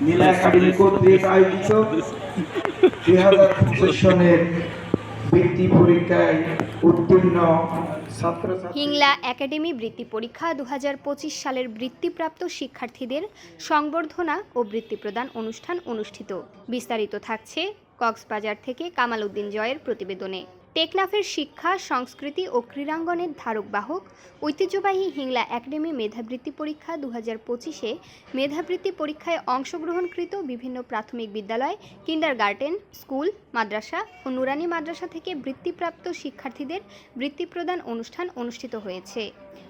নীলা academy কর্তৃক আয়োজিত 2025 সনের বৃত্তি পরীক্ষায় উত্তীর্ণ হিংলা একাডেমি বৃত্তি পরীক্ষা 2025 সালের বৃত্তিপ্রাপ্ত শিক্ষার্থীদের সংবর্ধনা ও বৃত্তি প্রদান অনুষ্ঠান অনুষ্ঠিত। বিস্তারিত থাকছে কক্সবাজার থেকে কামাল উদ্দিন জয়ের প্রতিবেদনে। টেকনাফের শিক্ষা, সংস্কৃতি ও ক্রীড়াঙ্গনের ধারক বাহক ঐতিহ্যবাহী হিংলা একাডেমি মেধাবৃত্তি পরীক্ষা 2025-এ মেধাবৃত্তি পরীক্ষায় অংশগ্রহণকৃত বিভিন্ন প্রাথমিক বিদ্যালয়, কিন্ডারগার্টেন, স্কুল, মাদ্রাসা ও নুরানি মাদ্রাসা থেকে বৃত্তিপ্রাপ্ত শিক্ষার্থীদের বৃত্তি প্রদান অনুষ্ঠান অনুষ্ঠিত হয়েছে।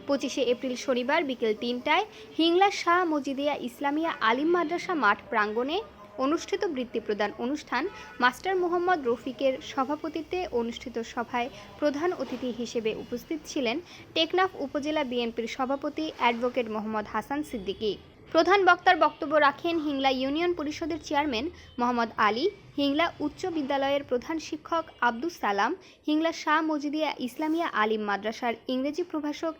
25শে এপ্রিল শনিবার বিকেল 3টায় হিংলা শাহ মজিদিয়া ইসলামিয়া আলিম মাদ্রাসা মাঠ প্রাঙ্গণে অনুষ্ঠিত বৃত্তি প্রদান অনুষ্ঠান মাস্টার মোহাম্মদ রফিকের সভাপতিত্বে অনুষ্ঠিত সভায় প্রধান অতিথি হিসেবে উপস্থিত ছিলেন টেকনাফ উপজেলা বিএনপির সভাপতি অ্যাডভোকেট মোহাম্মদ হাসান সিদ্দিকী। প্রধান বক্তার বক্তব্য রাখেন হিংলা ইউনিয়ন পরিষদের চেয়ারম্যান মোহাম্মদ আলী, হিংলা উচ্চ বিদ্যালয়ের প্রধান শিক্ষক আব্দুস সালাম, হিংলা শাহ মজিদিয়া ইসলামিয়া আলিম মাদ্রাসার ইংরেজি প্রভাষক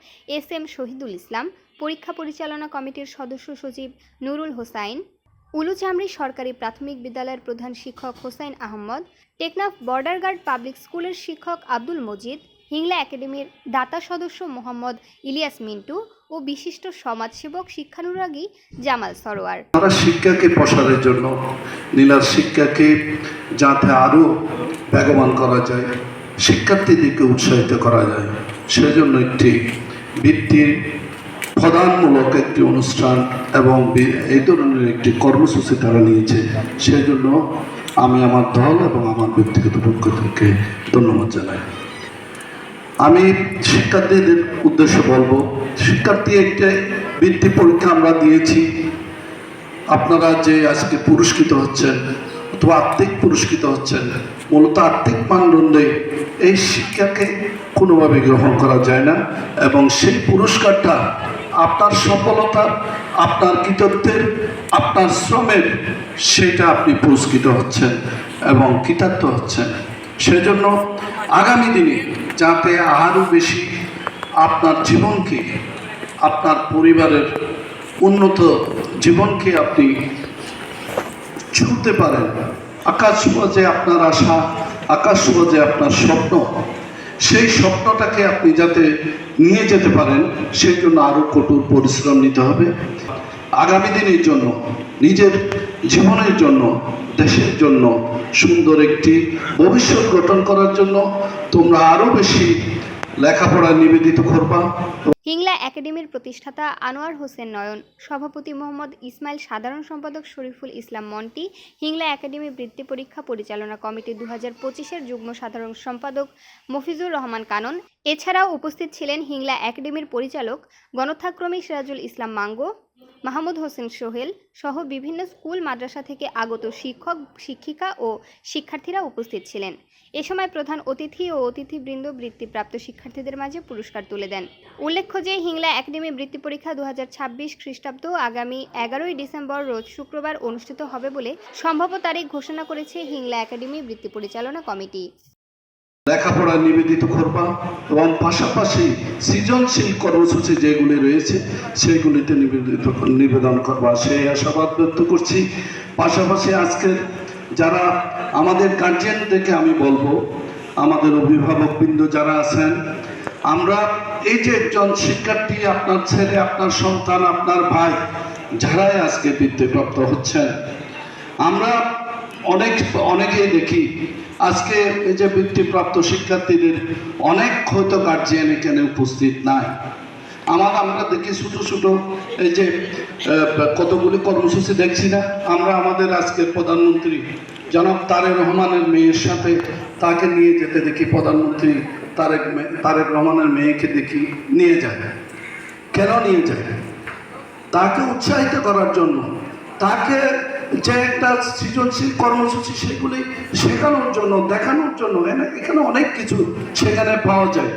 SM শহীদুল ইসলাম, পরীক্ষা পরিচালনা কমিটির সদস্য সচিব নুরুল হোসাইন, উলুচামড়ি সরকারি প্রাথমিক বিদ্যালয়ের প্রধান শিক্ষক Hossain Ahmed, Teknaf border guard public স্কুলের শিক্ষক আব্দুল মজিদ, হিংলা একাডেমির দাতা সদস্য মোহাম্মদ ইলিয়াস মিন্টু ও বিশিষ্ট সমাজসেবক শিক্ষানুরাগী জামাল সরোয়ার। শিক্ষাকে প্রসারের জন্য নীলার শিক্ষাকে যাতে আরও বেগবান করা যায়, শিক্ষার্থীদেরকে উৎসাহিত করা যায়, সেজন্য একটি বৃত্তির প্রদানমূলক একটি অনুষ্ঠান এবং এই ধরনের একটি কর্মসূচি তারা নিয়েছে। সেই জন্য আমি আমার দল এবং আমার ব্যক্তিগত পক্ষ থেকে ধন্যবাদ জানাই। আমি শিক্ষার্থীদের উদ্দেশ্যে বলবো, শিক্ষার্থী একটা বৃত্তি পরীক্ষা আমরা দিয়েছি। আপনারা যে আজকে পুরস্কৃত হচ্ছেন অথবা আর্থিক পুরস্কৃত হচ্ছেন, মূলত আর্থিক মানদণ্ডে এই শিক্ষাকে কোনোভাবে গ্রহণ করা যায় না এবং সেই পুরস্কারটা আপনার সফলতা, আপনার কৃতিত্বের, আপনার শ্রমের, সেটা আপনি পুরস্কৃত হচ্ছেন এবং কৃতার্থ হচ্ছেন। সেজন্য আগামী দিনে যাতে আরও বেশি আপনার জীবনকে, আপনার পরিবারের উন্নত জীবনকে আপনি ছুঁতে পারেন, আকাশ ছোঁয়া আপনার আশা, আকাশ ছোঁয়া আপনার স্বপ্ন, সেই স্বপ্নটাকে আপনি যাতে নিয়ে যেতে পারেন, সেই জন্য আরও কঠোর পরিশ্রম নিতে হবে। আগামী দিনের জন্য, নিজের জীবনের জন্য, দেশের জন্য সুন্দর একটি ভবিষ্যৎ গঠন করার জন্য তোমরা আরও বেশি লেখাপড়ায় নিবেদিত করবা। হিংলা একাডেমির প্রতিষ্ঠাতা আনোয়ার হোসেন নয়ন, সভাপতি মোহাম্মদ ইসমাইল, সাধারণ সম্পাদক শরীফুল ইসলাম মন্টি, হিংলা একাডেমি বৃত্তি পরীক্ষা পরিচালনা কমিটি 2025-এর যুগ্ম সাধারণ সম্পাদক মফিজুর রহমান কানন। এছাড়াও উপস্থিত ছিলেন হিংলা একাডেমির পরিচালক গণথাক্রমী সিরাজুল ইসলাম মাঙ্গো, মাহমুদ হোসেন সোহেল সহ বিভিন্ন স্কুল মাদ্রাসা থেকে আগত শিক্ষক, শিক্ষিকা ও শিক্ষার্থীরা উপস্থিত ছিলেন। এ সময় প্রধান অতিথি ও অতিথিবৃন্দ বৃত্তিপ্রাপ্ত শিক্ষার্থীদের মাঝে পুরস্কার তুলে দেন। উল্লেখ্য যে হিংলা একাডেমি বৃত্তি পরীক্ষা 2026 খ্রিস্টাব্দ আগামী 11ই ডিসেম্বর রোজ শুক্রবার অনুষ্ঠিত হবে বলে সম্ভাব্য তারিখ ঘোষণা করেছে হিংলা একাডেমি বৃত্তি পরিচালনা কমিটি। লেখাপড়ায় নিবেদিত করবা এবং পাশাপাশি সৃজনশীল কর্মসূচি যেগুলি রয়েছে সেগুলিতে নিবেদন করবা, সেই আশাবাদ ব্যক্ত করছি। পাশাপাশি আজকের যারা আমাদের গার্জিয়ানদেরকে আমি বলবো, আমাদের অভিভাবকবৃন্দ যারা আছেন, আমরা এই যে একজন শিক্ষার্থী, আপনার ছেলে, আপনার সন্তান, আপনার ভাই যারাই আজকে বৃত্তিপ্রাপ্ত হচ্ছেন, আমরা অনেকেই দেখি আজকে এই যে বৃত্তিপ্রাপ্ত শিক্ষার্থীদের অনেক হয়তো গার্জিয়ান এখানে উপস্থিত নাই। আমরা দেখি ছোটো ছোটো এই যে কতগুলি কর্মসূচি দেখছি না আমরা। আমাদের আজকের প্রধানমন্ত্রী জনাব তারেক রহমানের মেয়ের সাথে তাকে নিয়ে যেতে দেখি, প্রধানমন্ত্রী তারেক রহমানের মেয়েকে দেখি নিয়ে যায়। কেন নিয়ে যায়? তাকে উৎসাহিত করার জন্য, তাকে যে একটা সৃজনশীল কর্মসূচি সেগুলি শেখানোর জন্য, দেখানোর জন্য। এখানে অনেক কিছু সেখানে পাওয়া যায়।